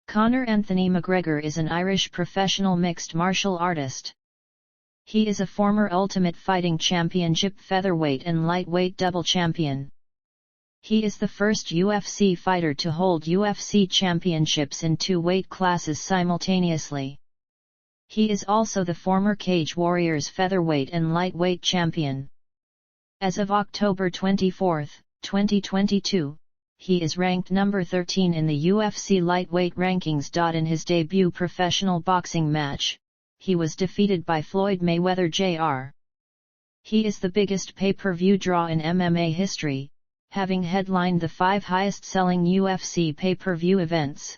Conor Anthony McGregor is an Irish professional mixed martial artist. He is a former Ultimate Fighting Championship featherweight and lightweight double champion. He is the first UFC fighter to hold UFC championships in two weight classes simultaneously. He is also the former Cage Warriors featherweight and lightweight champion. As of October 24, 2022, he is ranked number 13 in the UFC lightweight rankings. In his debut professional boxing match, he was defeated by Floyd Mayweather Jr. He is the biggest pay-per-view draw in MMA history, having headlined the 5 highest-selling UFC pay-per-view events.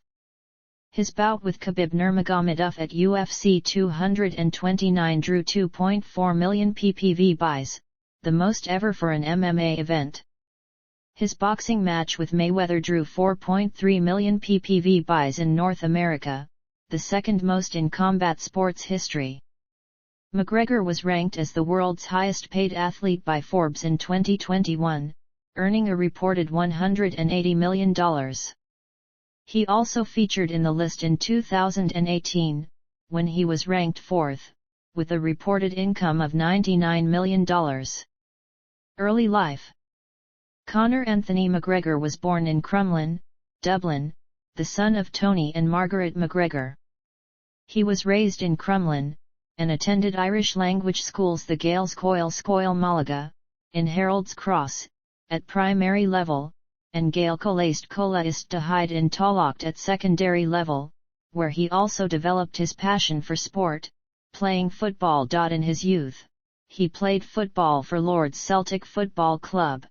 His bout with Khabib Nurmagomedov at UFC 229 drew 2.4 million PPV buys, the most ever for an MMA event. His boxing match with Mayweather drew 4.3 million PPV buys in North America, the second most in combat sports history. McGregor was ranked as the world's highest-paid athlete by Forbes in 2021, earning a reported $180 million. He also featured in the list in 2018, when he was ranked 4th, with a reported income of $99 million. Early life. Conor Anthony McGregor was born in Crumlin, Dublin, the son of Tony and Margaret McGregor. He was raised in Crumlin, and attended Irish-language schools the Gaels Coil Scoil Malaga, in Harold's Cross, at primary level, and Gael Colaist Cola Ist Hyde in Tallaght at secondary level, where he also developed his passion for sport, playing football. In his youth, he played football for Lord's Celtic Football Club.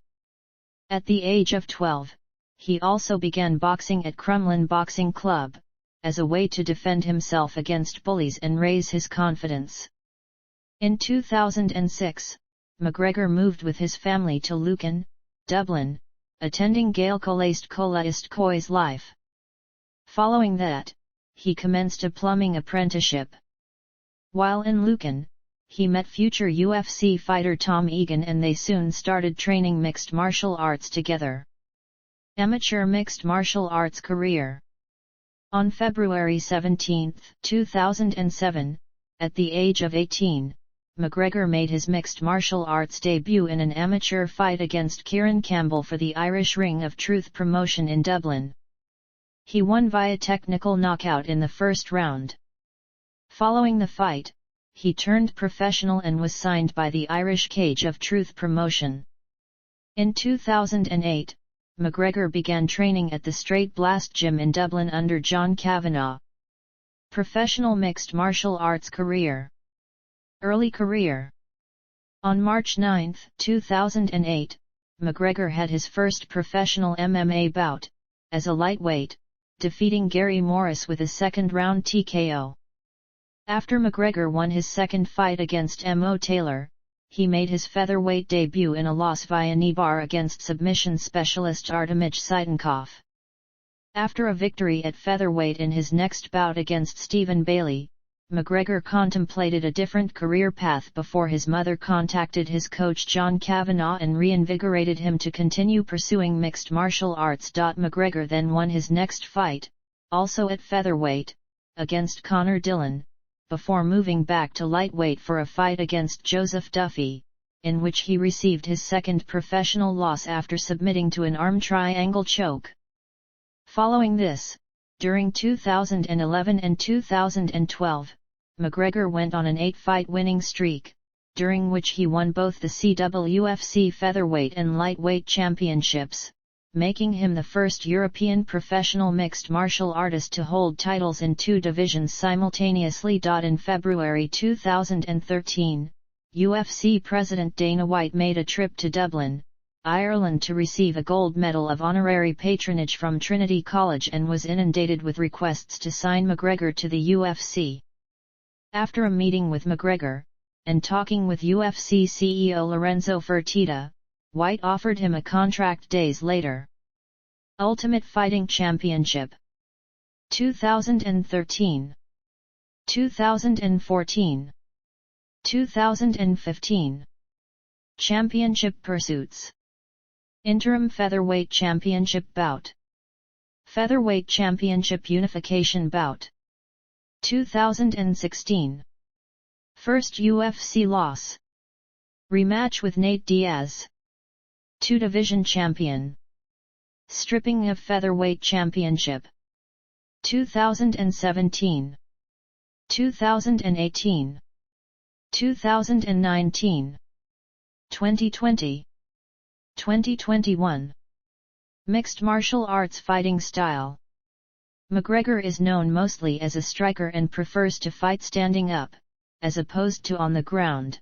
At the age of 12, he also began boxing at Crumlin Boxing Club, as a way to defend himself against bullies and raise his confidence. In 2006, McGregor moved with his family to Lucan, Dublin, attending Gael Colaist Cola Ist Coy's life. Following that, he commenced a plumbing apprenticeship. While in Lucan, he met future UFC fighter Tom Egan and they soon started training mixed martial arts together. Amateur mixed martial arts career. On February 17, 2007, at the age of 18, McGregor made his mixed martial arts debut in an amateur fight against Kieran Campbell for the Irish Ring of Truth promotion in Dublin. He won via technical knockout in the first round. Following the fight, he turned professional and was signed by the Irish Cage of Truth promotion. In 2008, McGregor began training at the Straight Blast Gym in Dublin under John Kavanagh. Professional mixed martial arts career. Early career. On March 9, 2008, McGregor had his first professional MMA bout, as a lightweight, defeating Gary Morris with a second-round TKO. After McGregor won his second fight against Mo Taylor, he made his featherweight debut in a loss via knee bar against submission specialist Artemij Saitonkov. After a victory at featherweight in his next bout against Stephen Bailey, McGregor contemplated a different career path before his mother contacted his coach John Kavanagh and reinvigorated him to continue pursuing mixed martial arts. McGregor then won his next fight, also at featherweight, against Conor Dillon, before moving back to lightweight for a fight against Joseph Duffy, in which he received his second professional loss after submitting to an arm triangle choke. Following this, during 2011 and 2012, McGregor went on an 8-fight winning streak, during which he won both the CWFC featherweight and lightweight championships, making him the first European professional mixed martial artist to hold titles in 2 divisions simultaneously. In February 2013, UFC President Dana White made a trip to Dublin, Ireland to receive a gold medal of honorary patronage from Trinity College and was inundated with requests to sign McGregor to the UFC. After a meeting with McGregor, and talking with UFC CEO Lorenzo Fertitta, White offered him a contract days later. Ultimate Fighting Championship 2013 2014 2015 Championship pursuits. Interim Featherweight Championship bout Featherweight Championship Unification Bout. 2016. First UFC loss. Rematch with Nate Diaz. 2-division champion. Stripping of Featherweight Championship. 2017. 2018. 2019. 2020. 2021. Mixed martial arts fighting style. McGregor is known mostly as a striker and prefers to fight standing up, as opposed to on the ground.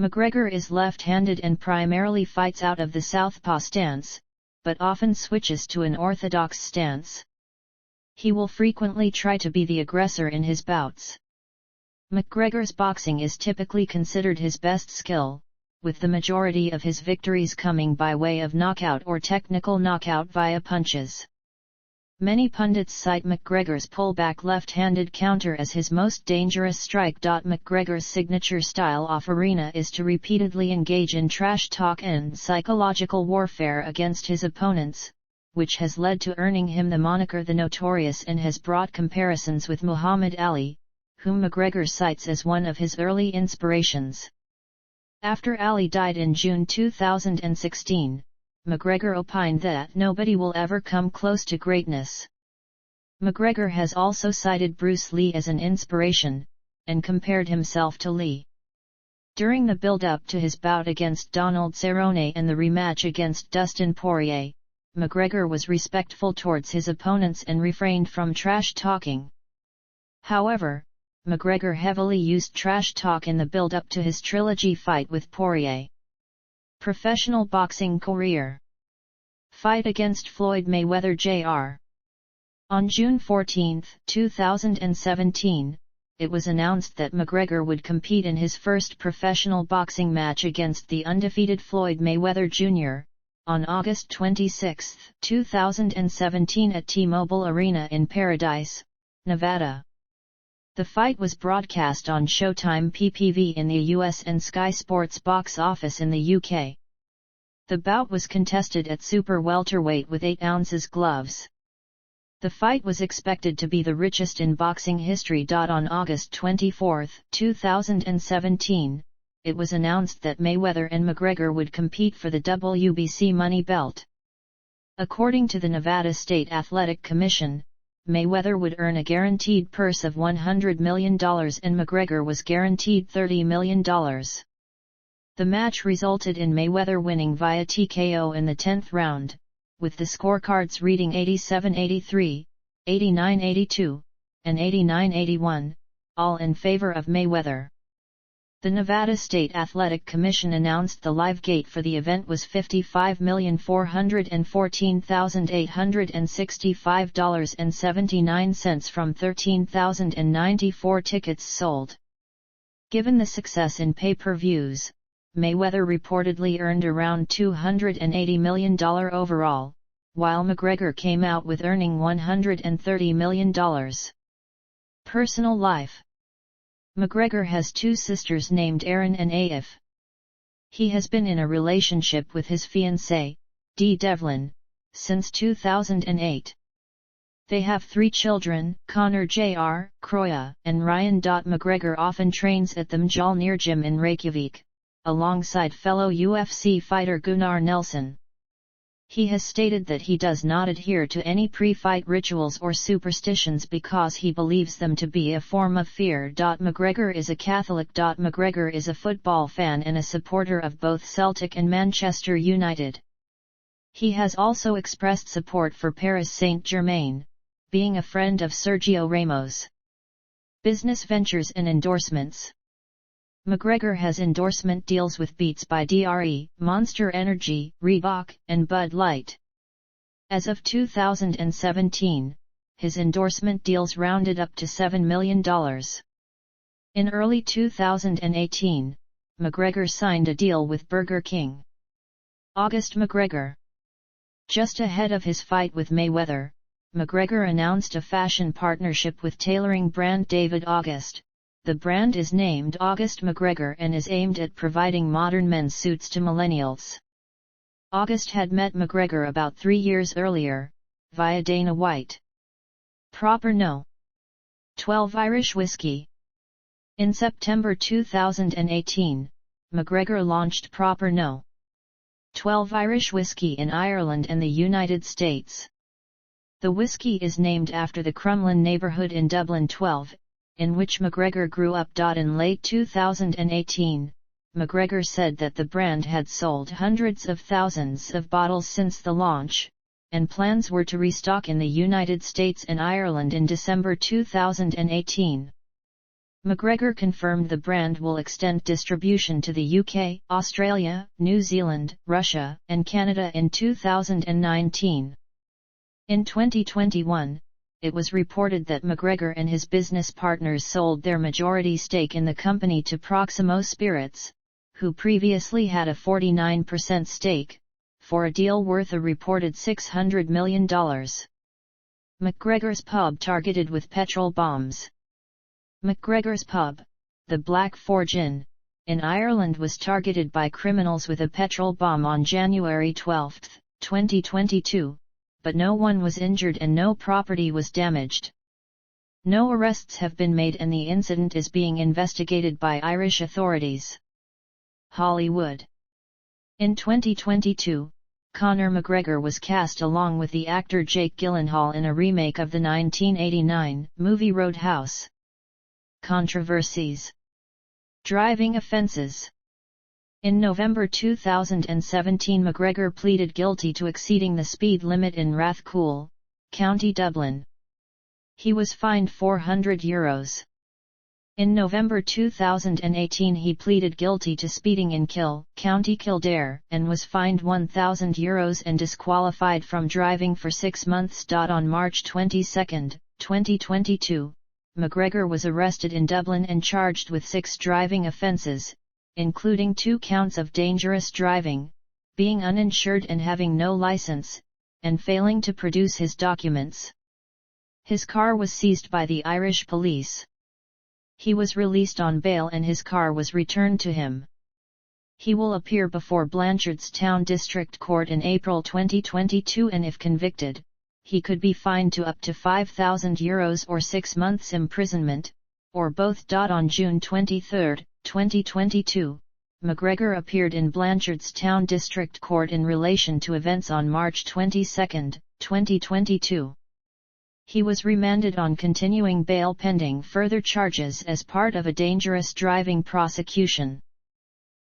McGregor is left-handed and primarily fights out of the southpaw stance, but often switches to an orthodox stance. He will frequently try to be the aggressor in his bouts. McGregor's boxing is typically considered his best skill, with the majority of his victories coming by way of knockout or technical knockout via punches. Many pundits cite McGregor's pullback left-handed counter as his most dangerous strike. McGregor's signature style off-arena is to repeatedly engage in trash talk and psychological warfare against his opponents, which has led to earning him the moniker The Notorious and has brought comparisons with Muhammad Ali, whom McGregor cites as one of his early inspirations. After Ali died in June 2016, McGregor opined that nobody will ever come close to greatness. McGregor has also cited Bruce Lee as an inspiration, and compared himself to Lee. During the build-up to his bout against Donald Cerrone and the rematch against Dustin Poirier, McGregor was respectful towards his opponents and refrained from trash talking. However, McGregor heavily used trash talk in the build-up to his trilogy fight with Poirier. Professional boxing career. Fight against Floyd Mayweather Jr. On June 14, 2017, it was announced that McGregor would compete in his first professional boxing match against the undefeated Floyd Mayweather Jr., on August 26, 2017 at T-Mobile Arena in Paradise, Nevada. The fight was broadcast on Showtime PPV in the US and Sky Sports box office in the UK. The bout was contested at super welterweight with 8 ounces gloves. The fight was expected to be the richest in boxing history. On August 24, 2017, it was announced that Mayweather and McGregor would compete for the WBC money belt. According to the Nevada State Athletic Commission, Mayweather would earn a guaranteed purse of $100 million and McGregor was guaranteed $30 million. The match resulted in Mayweather winning via TKO in the 10th round, with the scorecards reading 87-83, 89-82, and 89-81, all in favor of Mayweather. The Nevada State Athletic Commission announced the live gate for the event was $55,414,865.79 from 13,094 tickets sold. Given the success in pay-per-views, Mayweather reportedly earned around $280 million overall, while McGregor came out with earning $130 million. Personal life. McGregor has 2 sisters named Erin and Aif. He has been in a relationship with his fiancée, Dee Devlin, since 2008. They have 3 children, Conor Jr., Croya, and Ryan. McGregor often trains at the Mjolnir Gym in Reykjavik, alongside fellow UFC fighter Gunnar Nelson. He has stated that he does not adhere to any pre-fight rituals or superstitions because he believes them to be a form of fear. McGregor is a Catholic. McGregor is a football fan and a supporter of both Celtic and Manchester United. He has also expressed support for Paris Saint-Germain, being a friend of Sergio Ramos. Business ventures and endorsements. McGregor has endorsement deals with Beats by Dre, Monster Energy, Reebok, and Bud Light. As of 2017, his endorsement deals rounded up to $7 million. In early 2018, McGregor signed a deal with Burger King. August McGregor. Just ahead of his fight with Mayweather, McGregor announced a fashion partnership with tailoring brand David August. The brand is named August McGregor and is aimed at providing modern men's suits to millennials. August had met McGregor about 3 years earlier, via Dana White. Proper No. 12 Irish Whiskey. In September 2018, McGregor launched Proper No. 12 Irish Whiskey in Ireland and the United States. The whiskey is named after the Crumlin neighbourhood in Dublin 12, in which McGregor grew up. In late 2018, McGregor said that the brand had sold hundreds of thousands of bottles since the launch, and plans were to restock in the United States and Ireland in December 2018. McGregor confirmed the brand will extend distribution to the UK, Australia, New Zealand, Russia, and Canada in 2019. In 2021, it was reported that McGregor and his business partners sold their majority stake in the company to Proximo Spirits, who previously had a 49% stake, for a deal worth a reported $600 million. McGregor's pub targeted with petrol bombs. McGregor's pub, the Black Forge Inn, in Ireland was targeted by criminals with a petrol bomb on January 12, 2022, but no one was injured and no property was damaged. No arrests have been made and the incident is being investigated by Irish authorities. Hollywood. In 2022, Conor McGregor was cast along with the actor Jake Gyllenhaal in a remake of the 1989 movie Roadhouse. Controversies. Driving offences. In November 2017, McGregor pleaded guilty to exceeding the speed limit in Rathcoole, County Dublin. He was fined €400. In November 2018 he pleaded guilty to speeding in Kill, County Kildare, and was fined €1,000 and disqualified from driving for 6 months. On March 22, 2022, McGregor was arrested in Dublin and charged with 6 driving offences, including 2 counts of dangerous driving, being uninsured and having no licence, and failing to produce his documents. His car was seized by the Irish police. He was released on bail and his car was returned to him. He will appear before Blanchardstown District Court in April 2022 and if convicted, he could be fined to up to €5,000 or 6 months imprisonment, or both. On June 23, 2022, McGregor appeared in Blanchardstown District Court in relation to events on March 22, 2022. He was remanded on continuing bail pending further charges as part of a dangerous driving prosecution.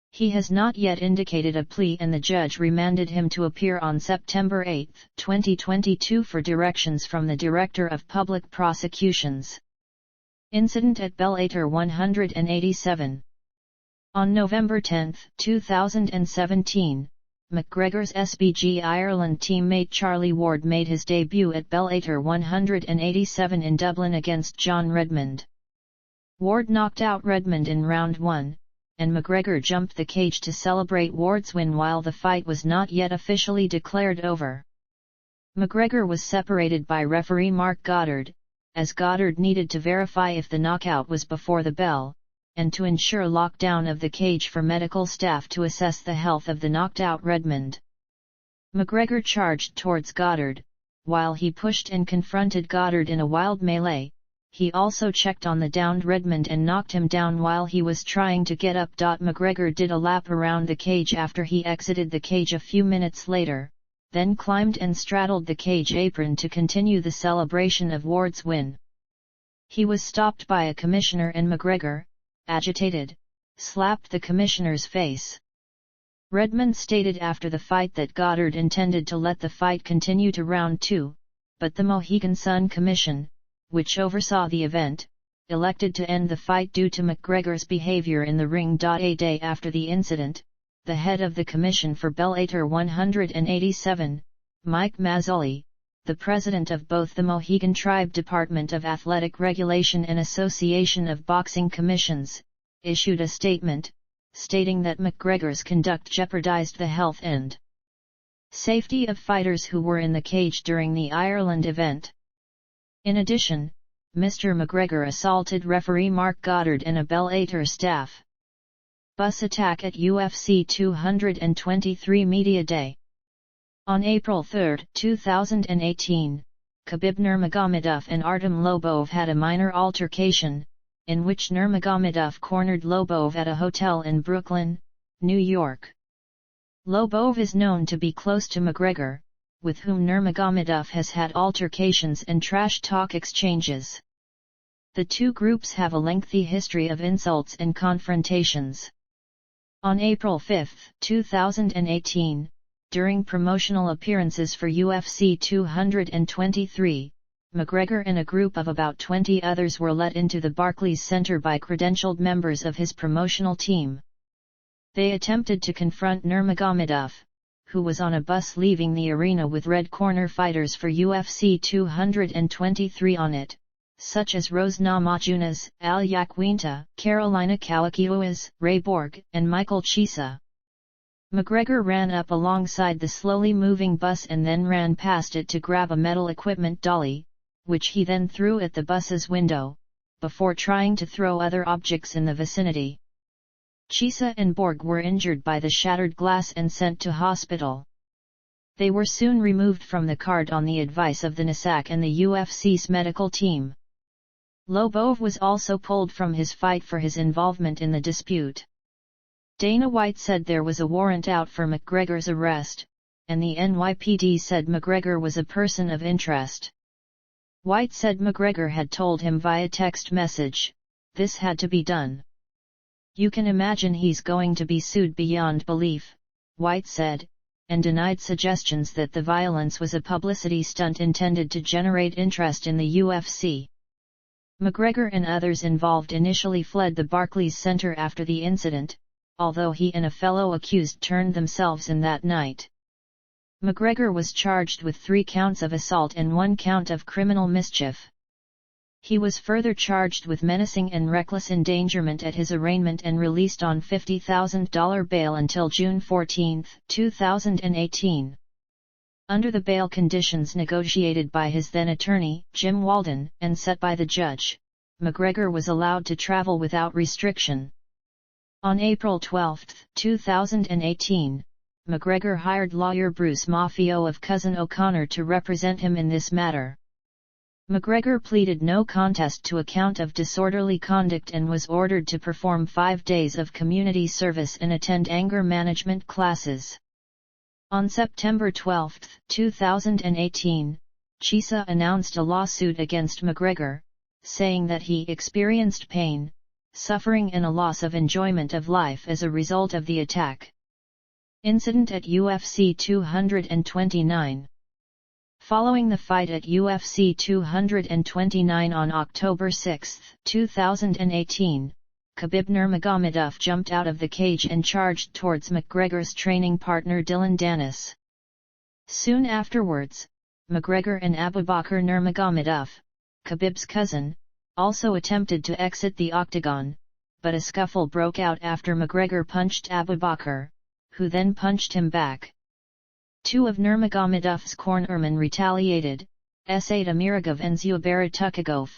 He has not yet indicated a plea and the judge remanded him to appear on September 8, 2022 for directions from the Director of Public Prosecutions. Incident at Bellator 187. On November 10, 2017, McGregor's SBG Ireland teammate Charlie Ward made his debut at Bellator 187 in Dublin against John Redmond. Ward knocked out Redmond in round 1, and McGregor jumped the cage to celebrate Ward's win while the fight was not yet officially declared over. McGregor was separated by referee Mark Goddard, as Goddard needed to verify if the knockout was before the bell, and to ensure lockdown of the cage for medical staff to assess the health of the knocked-out Redmond. McGregor charged towards Goddard, while he pushed and confronted Goddard in a wild melee. He also checked on the downed Redmond and knocked him down while he was trying to get up. McGregor did a lap around the cage after he exited the cage a few minutes later, then climbed and straddled the cage apron to continue the celebration of Ward's win. He was stopped by a commissioner and McGregor, agitated, slapped the commissioner's face. Redmond stated after the fight that Goddard intended to let the fight continue to round 2, but the Mohegan Sun Commission, which oversaw the event, elected to end the fight due to McGregor's behavior in the ring. A day after the incident, the head of the commission for Bellator 187, Mike Mazzulli, the president of both the Mohegan Tribe Department of Athletic Regulation and Association of Boxing Commissions, issued a statement, stating that McGregor's conduct jeopardized the health and safety of fighters who were in the cage during the Ireland event. In addition, Mr. McGregor assaulted referee Mark Goddard and a Bellator staff. Bus attack at UFC 223 Media Day. On April 3, 2018, Khabib Nurmagomedov and Artem Lobov had a minor altercation, in which Nurmagomedov cornered Lobov at a hotel in Brooklyn, New York. Lobov is known to be close to McGregor, with whom Nurmagomedov has had altercations and trash talk exchanges. The two groups have a lengthy history of insults and confrontations. On April 5, 2018, during promotional appearances for UFC 223, McGregor and a group of about 20 others were let into the Barclays Center by credentialed members of his promotional team. They attempted to confront Nurmagomedov, who was on a bus leaving the arena with red corner fighters for UFC 223 on it, such as Rose Namajunas, Al Yaquinta, Carolina Kawakiuas, Ray Borg, and Michael Chiesa. McGregor ran up alongside the slowly moving bus and then ran past it to grab a metal equipment dolly, which he then threw at the bus's window, before trying to throw other objects in the vicinity. Chiesa and Borg were injured by the shattered glass and sent to hospital. They were soon removed from the card on the advice of the NSAC and the UFC's medical team. Lobov was also pulled from his fight for his involvement in the dispute. Dana White said there was a warrant out for McGregor's arrest, and the NYPD said McGregor was a person of interest. White said McGregor had told him via text message, "This had to be done. You can imagine he's going to be sued beyond belief," White said, and denied suggestions that the violence was a publicity stunt intended to generate interest in the UFC. McGregor and others involved initially fled the Barclays Center after the incident, although he and a fellow accused turned themselves in that night. McGregor was charged with 3 counts of assault and 1 count of criminal mischief. He was further charged with menacing and reckless endangerment at his arraignment and released on $50,000 bail until June 14, 2018. Under the bail conditions negotiated by his then attorney, Jim Walden, and set by the judge, McGregor was allowed to travel without restriction. On April 12, 2018, McGregor hired lawyer Bruce Maffio of Cousin O'Connor to represent him in this matter. McGregor pleaded no contest to a count of disorderly conduct and was ordered to perform 5 days of community service and attend anger management classes. On September 12, 2018, Chiesa announced a lawsuit against McGregor, saying that he experienced pain, suffering and a loss of enjoyment of life as a result of the attack. Incident at UFC 229. Following the fight at UFC 229 on October 6, 2018, Khabib Nurmagomedov jumped out of the cage and charged towards McGregor's training partner Dylan Dennis. Soon afterwards, McGregor and Abubakar Nurmagomedov, Khabib's cousin, also attempted to exit the octagon, but a scuffle broke out after McGregor punched Abubakar, who then punched him back. 2 of Nurmagomedov's cornermen retaliated, Said Amiragov and Zubair Tukagov,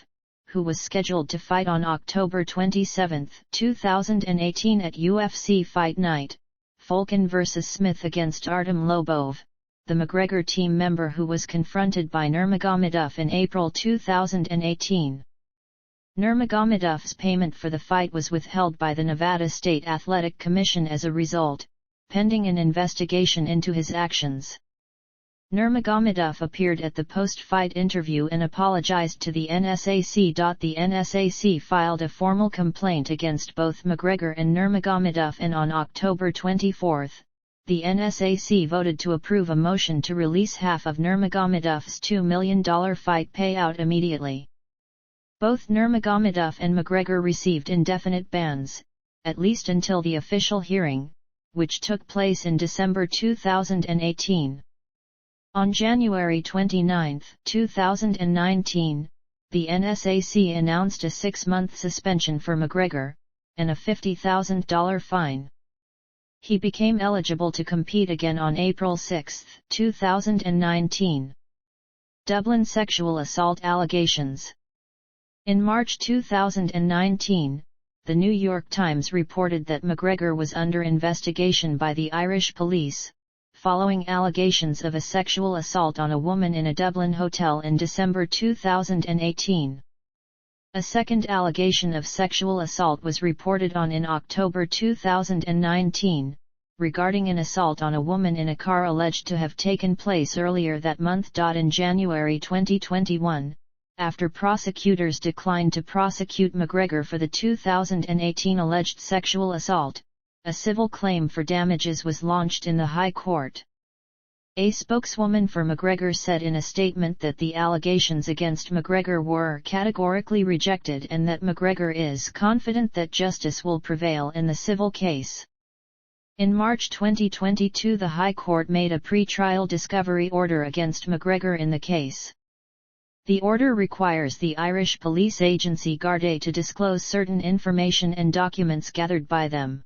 who was scheduled to fight on October 27, 2018 at UFC Fight Night, Volkan vs. Smith against Artem Lobov, the McGregor team member who was confronted by Nurmagomedov in April 2018. Nurmagomedov's payment for the fight was withheld by the Nevada State Athletic Commission as a result, pending an investigation into his actions. Nurmagomedov appeared at the post-fight interview and apologized to the NSAC. The NSAC filed a formal complaint against both McGregor and Nurmagomedov, and on October 24, the NSAC voted to approve a motion to release half of Nurmagomedov's $2 million fight payout immediately. Both Nurmagomedov and McGregor received indefinite bans, at least until the official hearing, which took place in December 2018. On January 29, 2019, the NSAC announced a 6-month suspension for McGregor, and a $50,000 fine. He became eligible to compete again on April 6, 2019. Dublin sexual assault allegations. In March 2019, the New York Times reported that McGregor was under investigation by the Irish police, following allegations of a sexual assault on a woman in a Dublin hotel in December 2018. A second allegation of sexual assault was reported on in October 2019, regarding an assault on a woman in a car alleged to have taken place earlier that month. In January 2021, after prosecutors declined to prosecute McGregor for the 2018 alleged sexual assault, a civil claim for damages was launched in the High Court. A spokeswoman for McGregor said in a statement that the allegations against McGregor were categorically rejected and that McGregor is confident that justice will prevail in the civil case. In March 2022, the High Court made a pre-trial discovery order against McGregor in the case. The order requires the Irish police agency Gardaí to disclose certain information and documents gathered by them.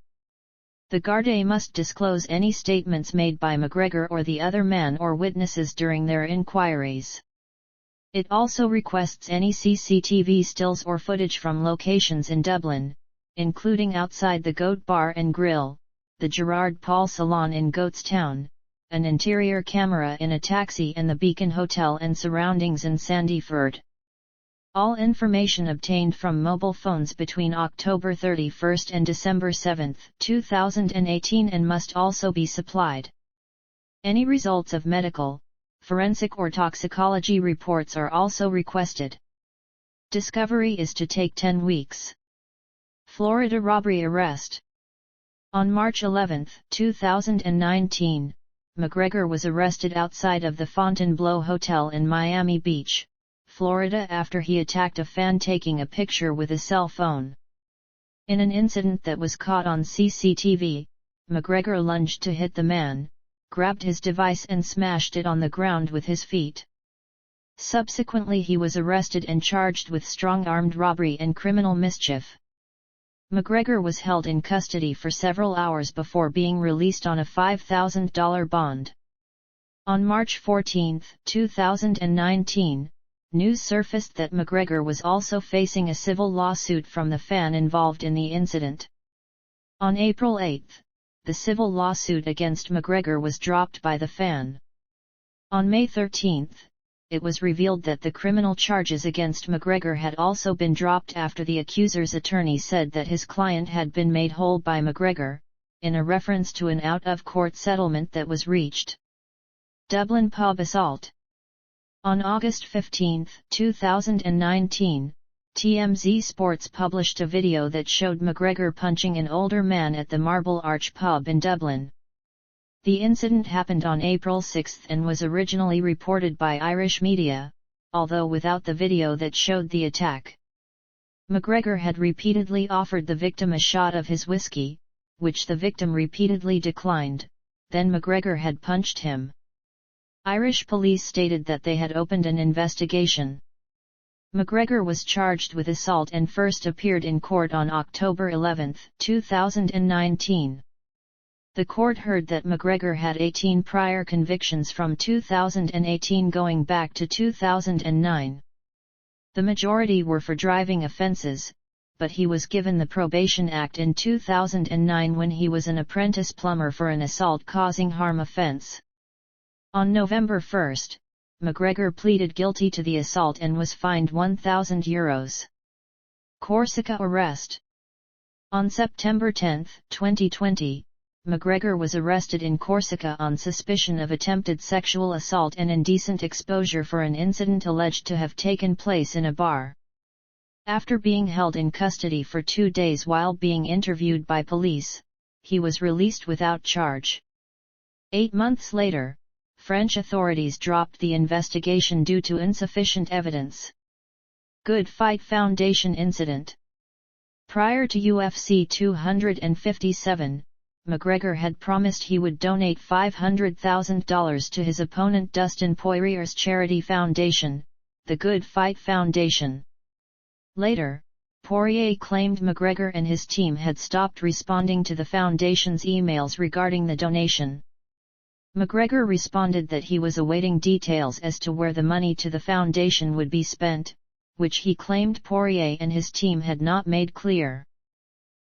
The Gardaí must disclose any statements made by McGregor or the other man or witnesses during their inquiries. It also requests any CCTV stills or footage from locations in Dublin, including outside the Goat Bar and Grill, the Gerard Paul Salon in Goatstown, an interior camera in a taxi and the Beacon Hotel and surroundings in Sandyford. All information obtained from mobile phones between October 31 and December 7, 2018 and must also be supplied. Any results of medical, forensic or toxicology reports are also requested. Discovery is to take 10 weeks. Florida robbery arrest. On March 11, 2019, McGregor was arrested outside of the Fontainebleau Hotel in Miami Beach, Florida after he attacked a fan taking a picture with a cell phone. In an incident that was caught on CCTV, McGregor lunged to hit the man, grabbed his device and smashed it on the ground with his feet. Subsequently he was arrested and charged with strong-armed robbery and criminal mischief. McGregor was held in custody for several hours before being released on a $5,000 bond. On March 14, 2019, news surfaced that McGregor was also facing a civil lawsuit from the fan involved in the incident. On April 8, the civil lawsuit against McGregor was dropped by the fan. On May 13, it was revealed that the criminal charges against McGregor had also been dropped after the accuser's attorney said that his client had been made whole by McGregor, in a reference to an out-of-court settlement that was reached. Dublin pub assault. On August 15, 2019, TMZ Sports published a video that showed McGregor punching an older man at the Marble Arch pub in Dublin. The incident happened on April 6 and was originally reported by Irish media, although without the video that showed the attack. McGregor had repeatedly offered the victim a shot of his whiskey, which the victim repeatedly declined, then McGregor had punched him. Irish police stated that they had opened an investigation. McGregor was charged with assault and first appeared in court on October 11, 2019. The court heard that McGregor had 18 prior convictions from 2018 going back to 2009. The majority were for driving offences, but he was given the Probation Act in 2009 when he was an apprentice plumber for an assault causing harm offence. On November 1, McGregor pleaded guilty to the assault and was fined €1,000. Corsica arrest. On September 10, 2020, McGregor was arrested in Corsica on suspicion of attempted sexual assault and indecent exposure for an incident alleged to have taken place in a bar. After being held in custody for 2 days while being interviewed by police, he was released without charge. 8 months later, French authorities dropped the investigation due to insufficient evidence. Good Fight Foundation incident. Prior to UFC 257, McGregor had promised he would donate $500,000 to his opponent Dustin Poirier's charity foundation, the Good Fight Foundation. Later, Poirier claimed McGregor and his team had stopped responding to the foundation's emails regarding the donation. McGregor responded that he was awaiting details as to where the money to the foundation would be spent, which he claimed Poirier and his team had not made clear.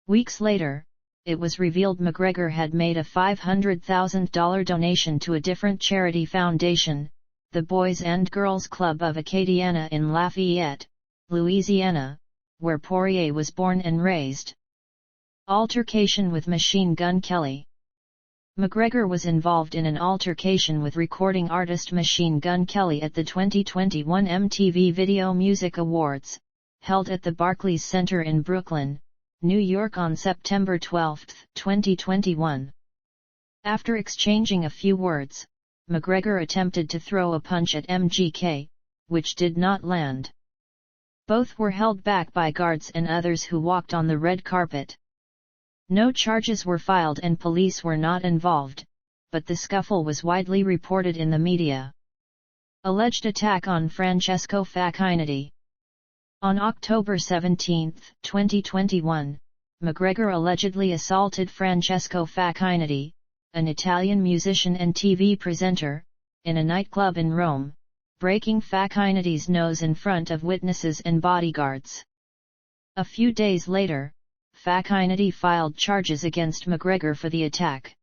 Weeks later, it was revealed McGregor had made a $500,000 donation to a different charity foundation, the Boys and Girls Club of Acadiana in Lafayette, Louisiana, where Poirier was born and raised. Altercation with Machine Gun Kelly. McGregor was involved in an altercation with recording artist Machine Gun Kelly at the 2021 MTV Video Music Awards, held at the Barclays Center in Brooklyn, New York on September 12, 2021. After exchanging a few words, McGregor attempted to throw a punch at MGK, which did not land. Both were held back by guards and others who walked on the red carpet. No charges were filed and police were not involved, but the scuffle was widely reported in the media. Alleged attack on Francesco Facchinetti. On October 17, 2021, McGregor allegedly assaulted Francesco Facchinetti, an Italian musician and TV presenter, in a nightclub in Rome, breaking Facchinetti's nose in front of witnesses and bodyguards. A few days later, Facchinetti filed charges against McGregor for the attack.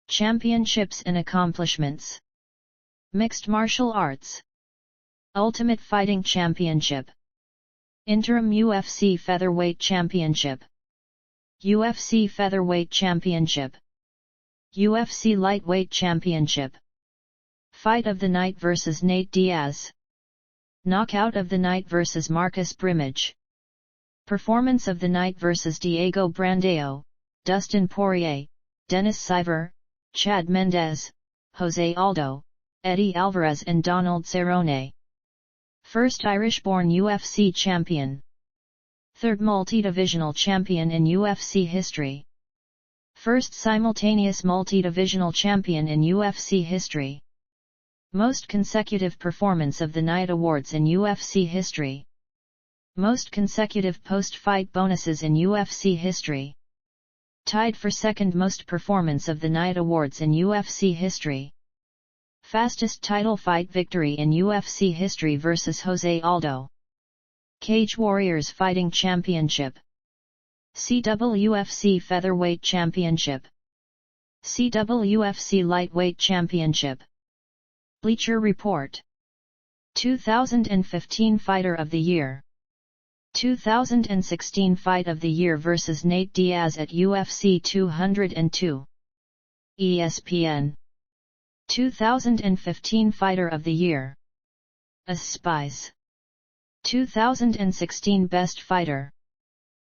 Championships and accomplishments. Mixed martial arts. Ultimate Fighting Championship. Interim UFC Featherweight Championship. UFC Featherweight Championship. UFC Lightweight Championship. Fight of the Night vs Nate Diaz. Knockout of the Night vs Marcus Brimage. Performance of the Night vs Diego Brandao, Dustin Poirier, Dennis Siver, Chad Mendes, Jose Aldo, Eddie Alvarez and Donald Cerrone. First Irish-born UFC champion. Third multi-divisional champion in UFC history. First simultaneous multi-divisional champion in UFC history. Most consecutive performance of the night awards in UFC history. Most consecutive post-fight bonuses in UFC history. Tied for second most performance of the night awards in UFC history. Fastest title fight victory in UFC history versus Jose Aldo. Cage Warriors Fighting Championship. CWFC Featherweight Championship. CWFC Lightweight Championship. Bleacher Report. 2015 Fighter of the Year. 2016 Fight of the Year vs Nate Diaz at UFC 202. ESPN. 2015 Fighter of the Year. Spies. 2016 Best Fighter.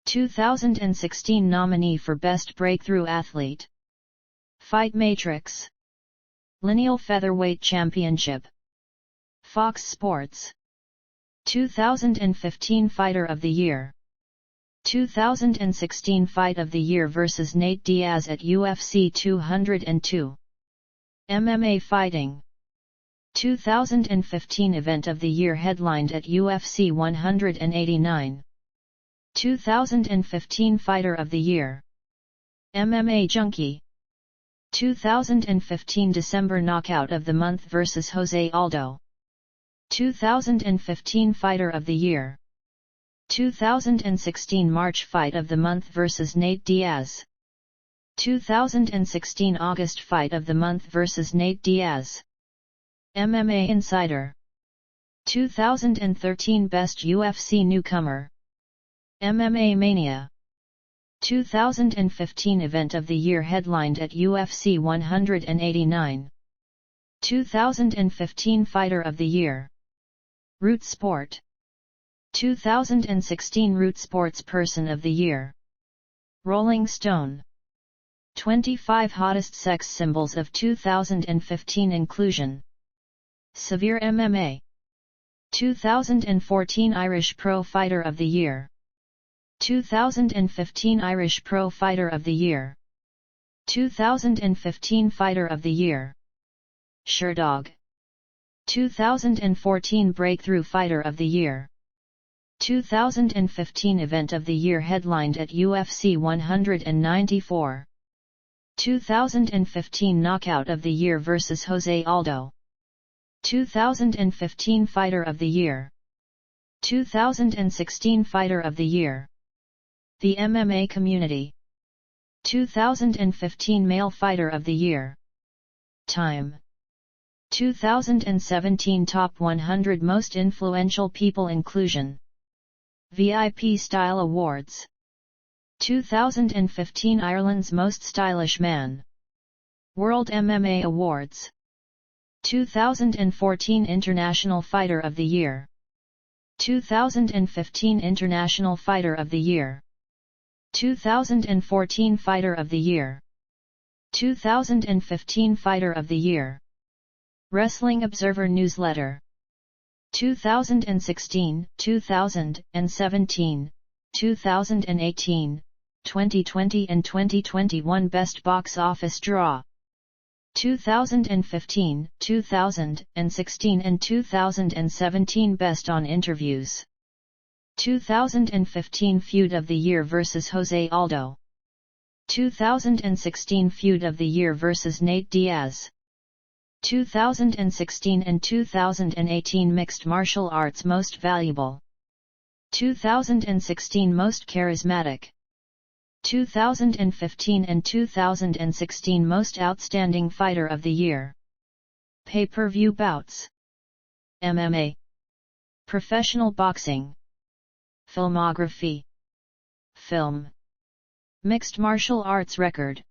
2016 Nominee for Best Breakthrough Athlete. Fight Matrix. Lineal Featherweight Championship. Fox Sports. 2015 Fighter of the Year. 2016 Fight of the Year vs Nate Diaz at UFC 202. MMA Fighting. 2015 Event of the Year headlined at UFC 189. 2015 Fighter of the Year. MMA Junkie. 2015 December Knockout of the Month vs Jose Aldo. 2015 Fighter of the Year. 2016 March Fight of the Month vs Nate Diaz. 2016 August Fight of the Month vs Nate Diaz. MMA Insider. 2013 Best UFC Newcomer. MMA Mania. 2015 Event of the Year headlined at UFC 189. 2015 Fighter of the Year. Root Sport. 2016 Root Sports Person of the Year. Rolling Stone. 25 Hottest Sex Symbols of 2015 Inclusion. Severe MMA. 2014 Irish Pro Fighter of the Year. 2015 Irish Pro Fighter of the Year. 2015 Fighter of the Year. Sherdog. 2014 Breakthrough Fighter of the Year. 2015 Event of the Year headlined at UFC 194. 2015 Knockout of the Year vs Jose Aldo. 2015 Fighter of the Year. 2016 Fighter of the Year. The MMA Community. 2015 Male Fighter of the Year. Time: 2017 Top 100 Most Influential People Inclusion. VIP Style Awards. 2015 Ireland's Most Stylish Man. World MMA Awards. 2014 International Fighter of the Year. 2015 International Fighter of the Year. 2014 Fighter of the Year. 2015 Fighter of the Year. Wrestling Observer Newsletter. 2016, 2017, 2018, 2020 and 2021 Best Box Office Draw. 2015, 2016 and 2017 Best on Interviews. 2015 Feud of the Year vs Jose Aldo. 2016 Feud of the Year vs Nate Diaz. 2016 and 2018 Mixed Martial Arts Most Valuable. 2016 Most Charismatic. 2015 and 2016 Most Outstanding Fighter of the Year. Pay-per-view bouts. MMA. Professional boxing. Filmography. Film. Mixed martial arts record.